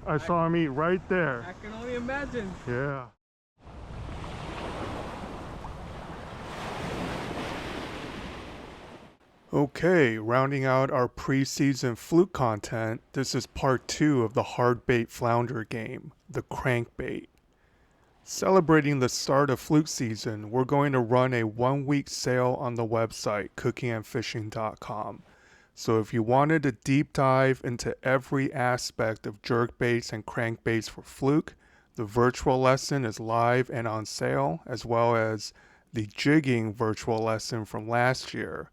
I saw him eat right there. I can only imagine. Yeah. Okay, rounding out our preseason Fluke content, this is part 2 of the hardbait flounder game, the Crankbait. Celebrating the start of Fluke season, we're going to run a 1-week sale on the website, cookingandfishing.com. So if you wanted a deep dive into every aspect of jerkbaits and crankbaits for Fluke, the virtual lesson is live and on sale, as well as the jigging virtual lesson from last year.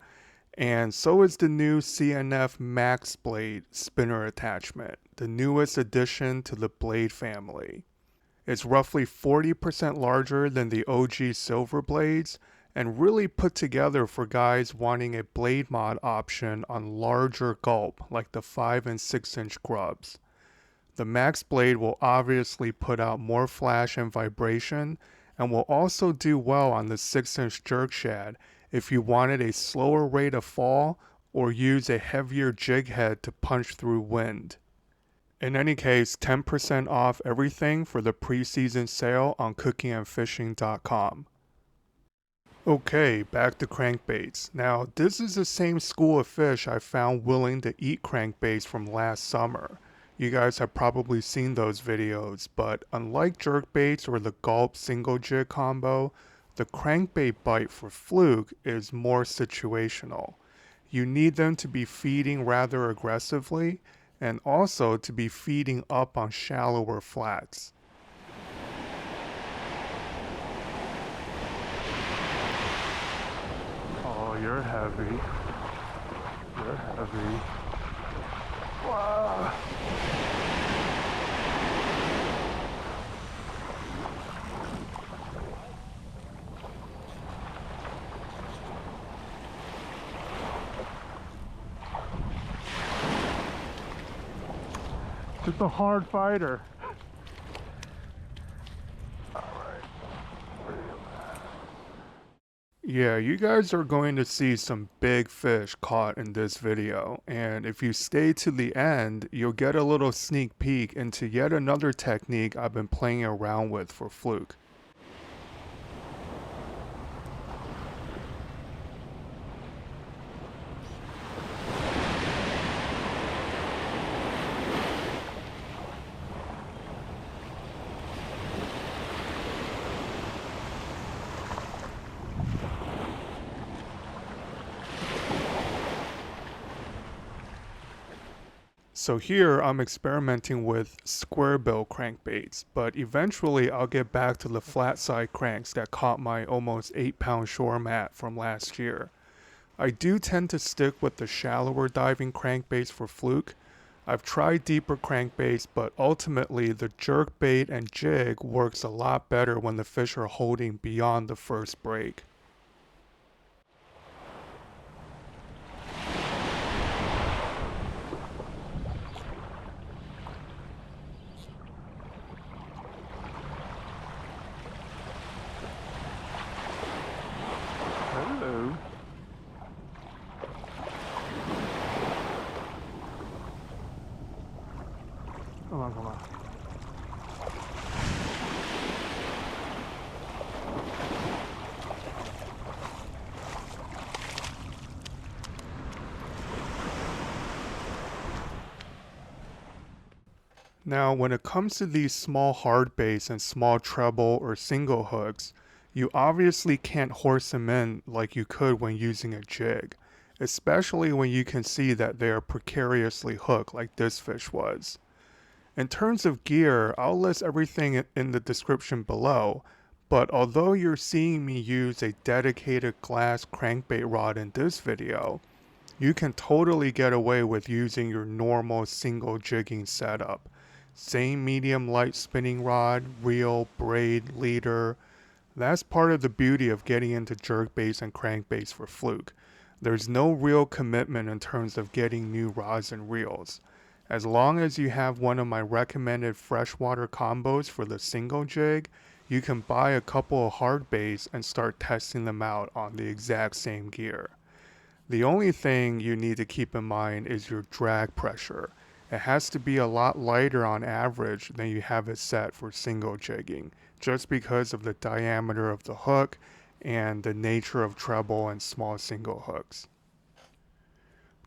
And so is the new CNF Max Blade spinner attachment, the newest addition to the Blade family. It's roughly 40% larger than the OG silver blades and really put together for guys wanting a blade mod option on larger gulp like the 5 and 6 inch grubs. The Max Blade will obviously put out more flash and vibration and will also do well on the 6 inch jerk shad if you wanted a slower rate of fall or use a heavier jig head to punch through wind. In any case, 10% off everything for the preseason sale on cookingandfishing.com. Okay, back to crankbaits. Now, this is the same school of fish I found willing to eat crankbaits from last summer. You guys have probably seen those videos, but unlike jerkbaits or the gulp single jig combo, the crankbait bite for Fluke is more situational. You need them to be feeding rather aggressively, and also to be feeding up on shallower flats. Oh, you're heavy. You're heavy. Wow. Just a hard fighter. Yeah, you guys are going to see some big fish caught in this video, and if you stay to the end, you'll get a little sneak peek into yet another technique I've been playing around with for Fluke. So here I'm experimenting with square bill crankbaits, but eventually I'll get back to the flat side cranks that caught my almost 8-pound shore mat from last year. I do tend to stick with the shallower diving crankbaits for Fluke. I've tried deeper crankbaits, but ultimately the jerkbait and jig works a lot better when the fish are holding beyond the first break. Hello. Come on, come on. Now, when it comes to these small hard baits and small treble or single hooks, you obviously can't horse them in like you could when using a jig, especially when you can see that they are precariously hooked like this fish was. In terms of gear, I'll list everything in the description below, but although you're seeing me use a dedicated glass crankbait rod in this video, you can totally get away with using your normal single jigging setup. Same medium light spinning rod, reel, braid, leader. That's part of the beauty of getting into jerkbaits and crankbaits for Fluke. There's no real commitment in terms of getting new rods and reels. As long as you have one of my recommended freshwater combos for the single jig, you can buy a couple of hard baits and start testing them out on the exact same gear. The only thing you need to keep in mind is your drag pressure. it has to be a lot lighter on average than you have it set for single jigging, just because of the diameter of the hook and the nature of treble and small single hooks.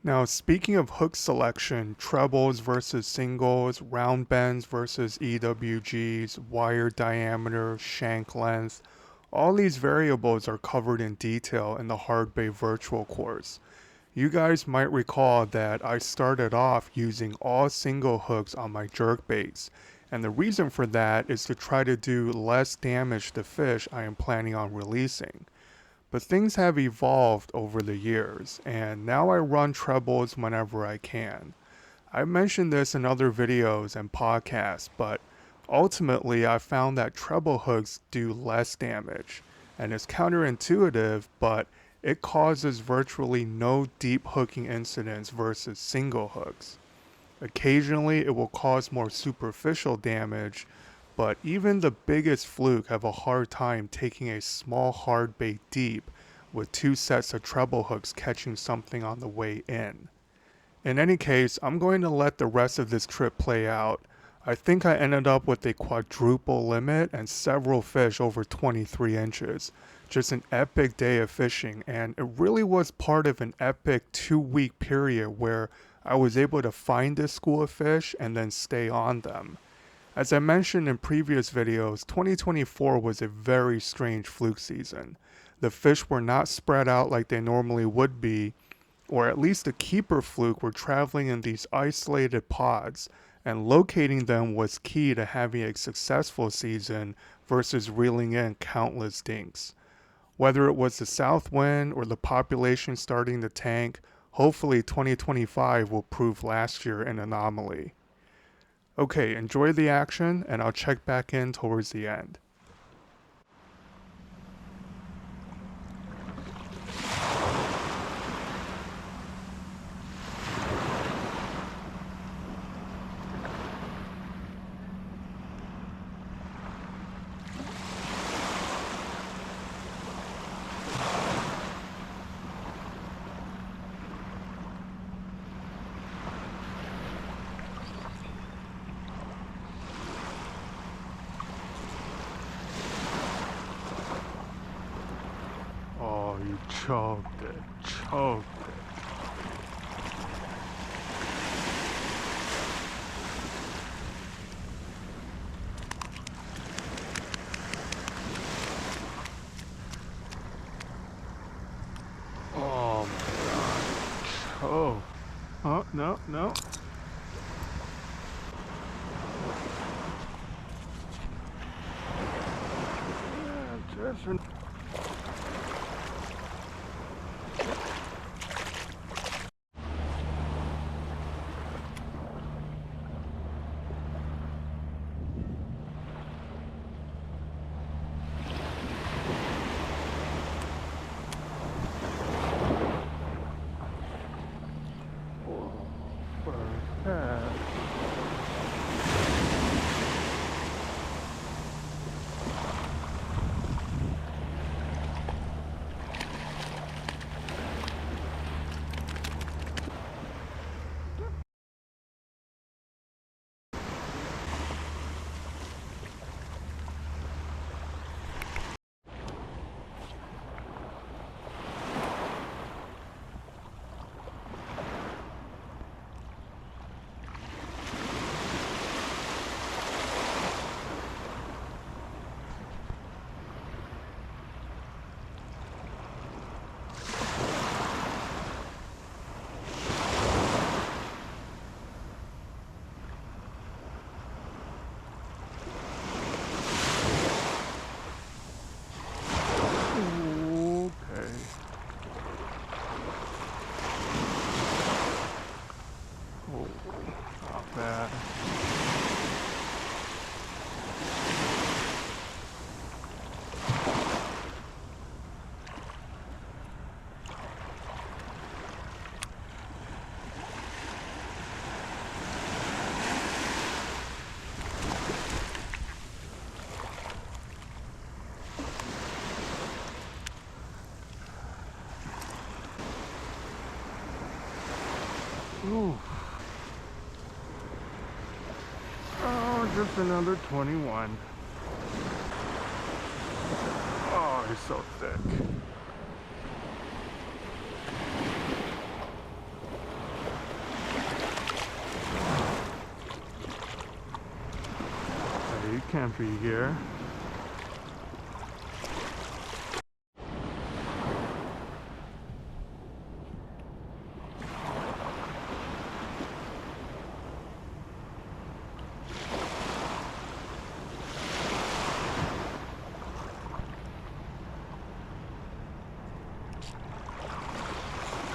Now, speaking of hook selection, trebles versus singles, round bends versus EWGs, wire diameter, shank length, all these variables are covered in detail in the Hardbait virtual course. You guys might recall that I started off using all single hooks on my jerkbaits, and the reason for that is to try to do less damage to fish I am planning on releasing. But things have evolved over the years, and now I run trebles whenever I can. I've mentioned this in other videos and podcasts, but ultimately I found that treble hooks do less damage, and it's counterintuitive, but it causes virtually no deep hooking incidents versus single hooks. Occasionally it will cause more superficial damage, but even the biggest fluke have a hard time taking a small hard bait deep with two sets of treble hooks catching something on the way in. In any case, I'm going to let the rest of this trip play out. I think I ended up with a quadruple limit and several fish over 23 inches. Just an epic day of fishing, and it really was part of an epic 2-week period where I was able to find this school of fish and then stay on them. As I mentioned in previous videos, 2024 was a very strange fluke season. The fish were not spread out like they normally would be, or at least the keeper fluke were traveling in these isolated pods, and locating them was key to having a successful season versus reeling in countless dinks. Whether it was the south wind or the population starting to tank, hopefully 2025 will prove last year an anomaly. Okay, enjoy the action, and I'll check back in towards the end. Oh, you choked it, choked it. Oh my god, choke. Oh, no, no. Yeah, just... bad. Ooh. just another 21. Oh, he's so thick. Hey, you can't be here.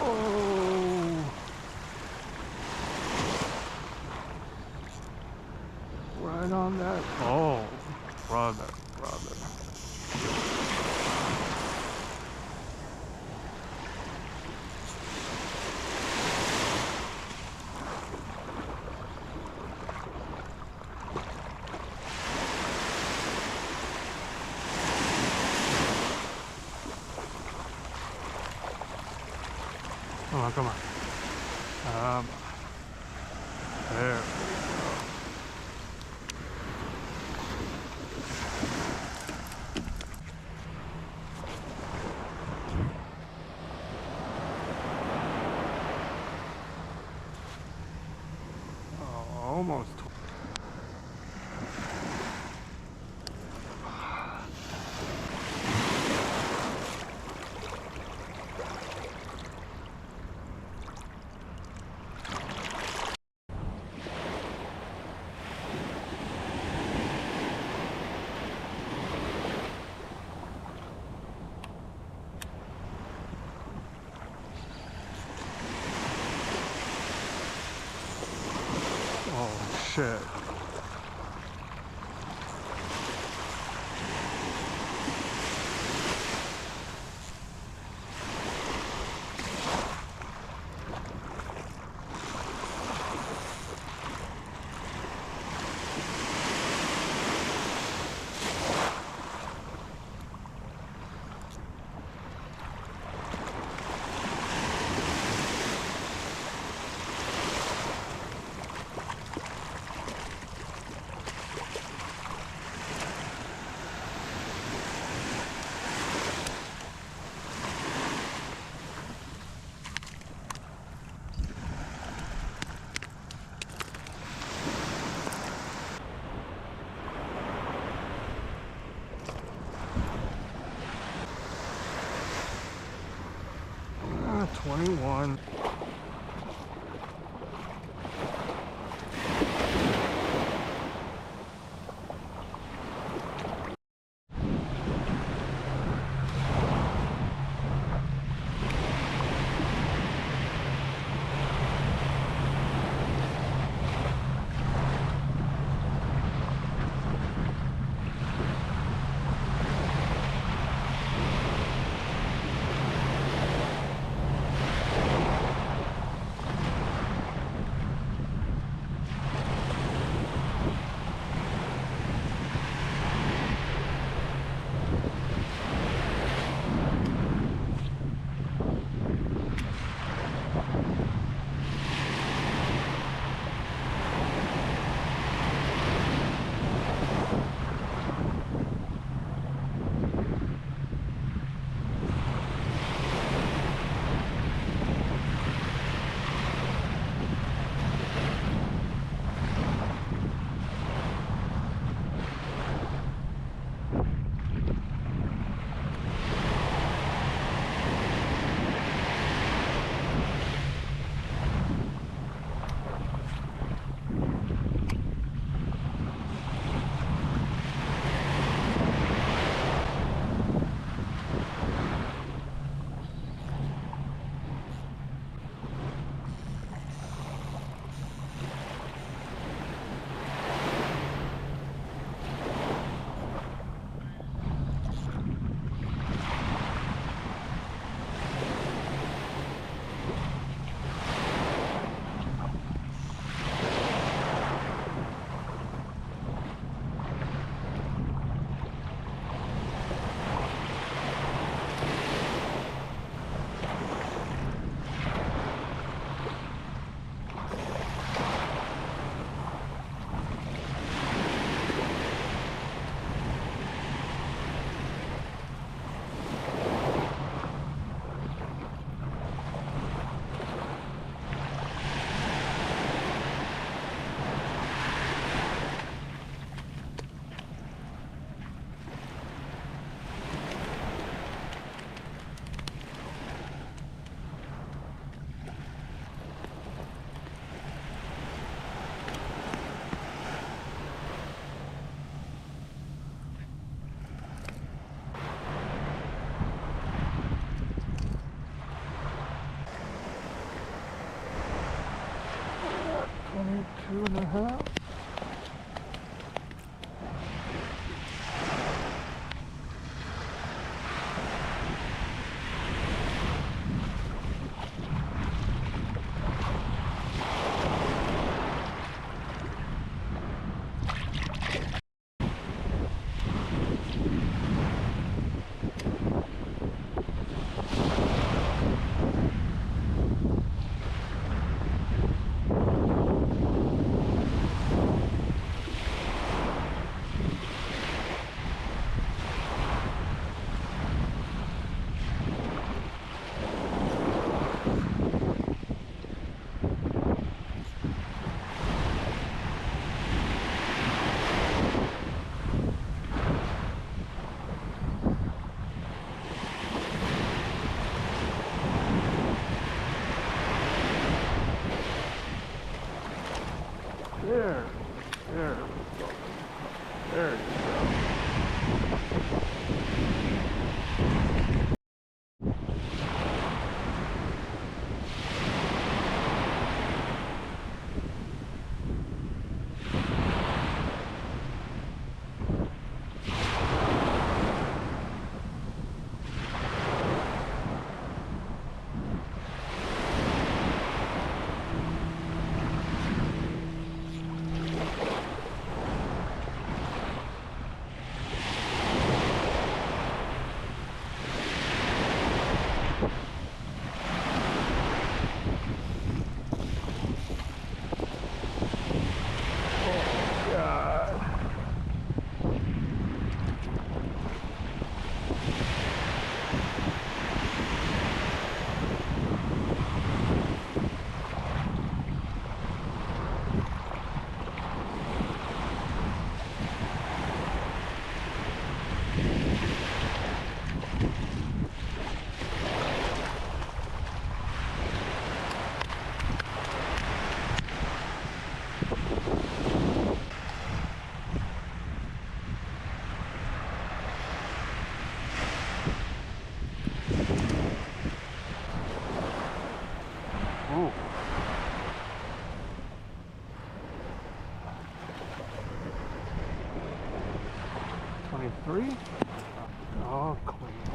Oh, right on that. Oh, brother. Come on. There we go. Oh, almost. Oh, shit. Ah, 21. There you go. Ooh. 23. Oh, clean.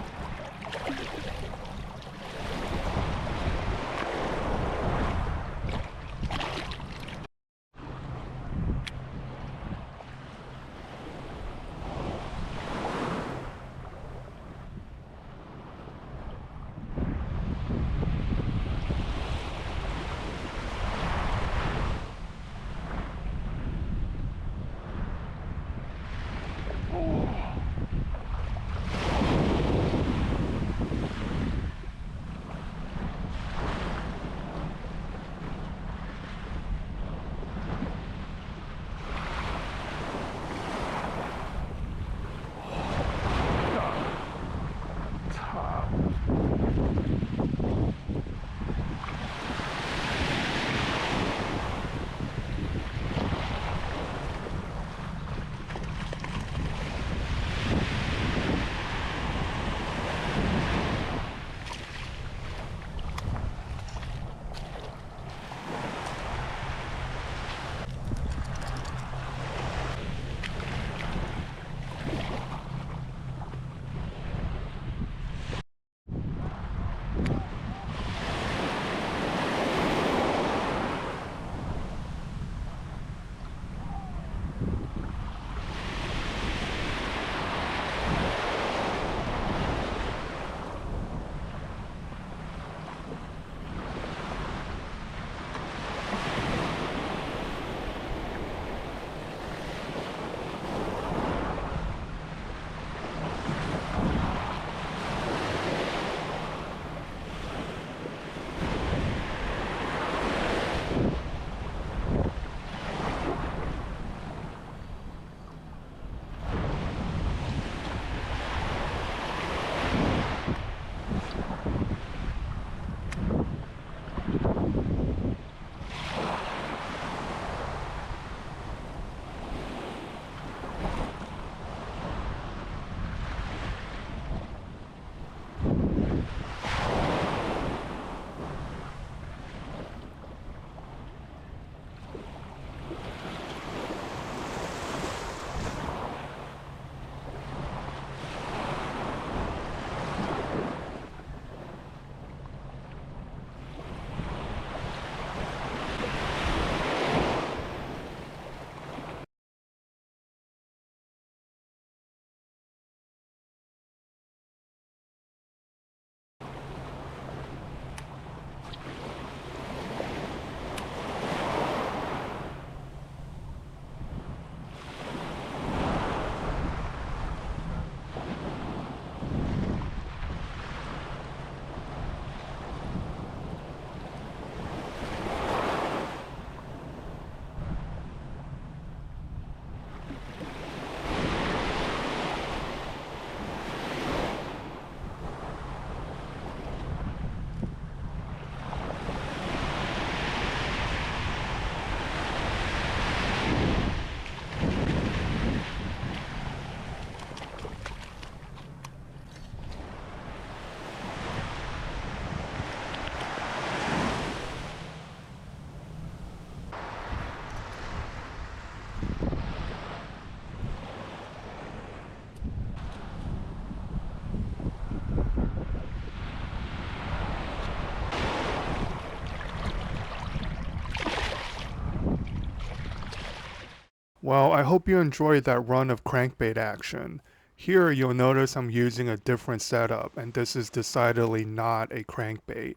Well, I hope you enjoyed that run of crankbait action. Here you'll notice I'm using a different setup, and this is decidedly not a crankbait.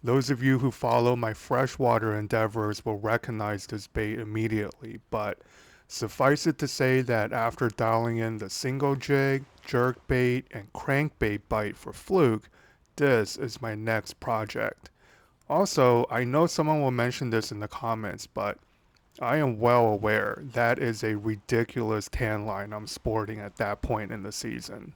Those of you who follow my freshwater endeavors will recognize this bait immediately, but suffice it to say that after dialing in the single jig, jerkbait, and crankbait bite for Fluke, this is my next project. Also, I know someone will mention this in the comments, but I am well aware that is a ridiculous tan line I'm sporting at that point in the season.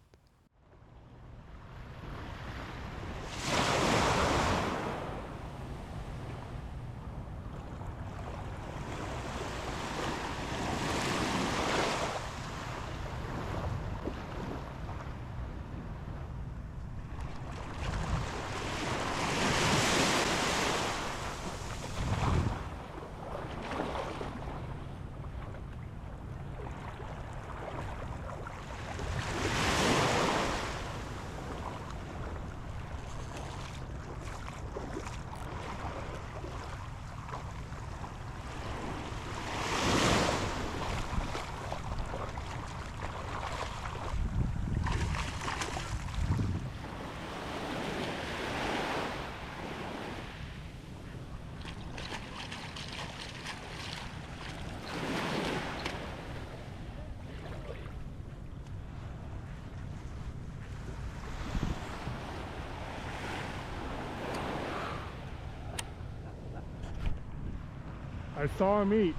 I saw him eat.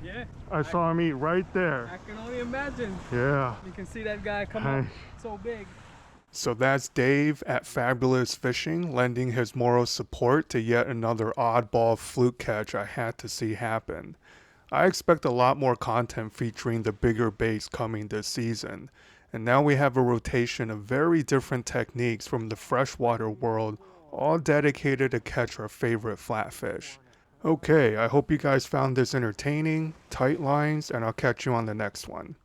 Yeah. I saw him eat right there. I can only imagine. Yeah. You can see that guy come up so big. So that's Dave at Fabulous Fishing lending his moral support to yet another oddball fluke catch I had to see happen. I expect a lot more content featuring the bigger baits coming this season, and now we have a rotation of very different techniques from the freshwater world, all dedicated to catch our favorite flatfish. Okay, I hope you guys found this entertaining, tight lines, and I'll catch you on the next one.